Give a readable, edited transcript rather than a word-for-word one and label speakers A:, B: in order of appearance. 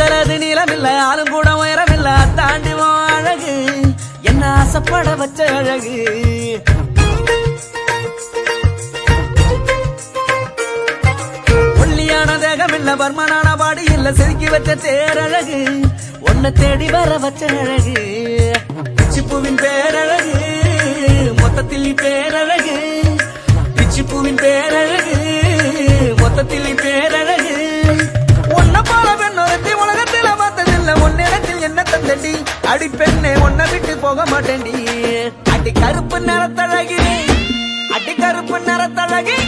A: கூந்தலது நீளமில்ல ஆளும் கூட உயரமில்ல தாண்டிவோம் அழகு என்ன ஆசைப்பட வச்ச அழகு ஒல்லியான தேகம் இல்ல பர்மனான பாடி இல்ல செதுக்கி வச்ச தேரழகு ஒன்ன தேடி வர வச்ச அழகு பிச்சிப்பூவின் பேரழகு மொத்தத்தில் பேரழகு பிச்சிப்பூவின் பேரழகு மொத்தத்தில் பேரழகு ஒன்ன போல பெண்ணொருத்தி உலகத்தில் பார்த்ததில்ல ஒன்னிடத்தில் என்ன தந்தடி அடி பெண்ணே ஒன்ன விட்டு போக மாட்டேன்டி அடி கருப்பு நிறத்தழகி அடி கருப்பு நிறத்தழகி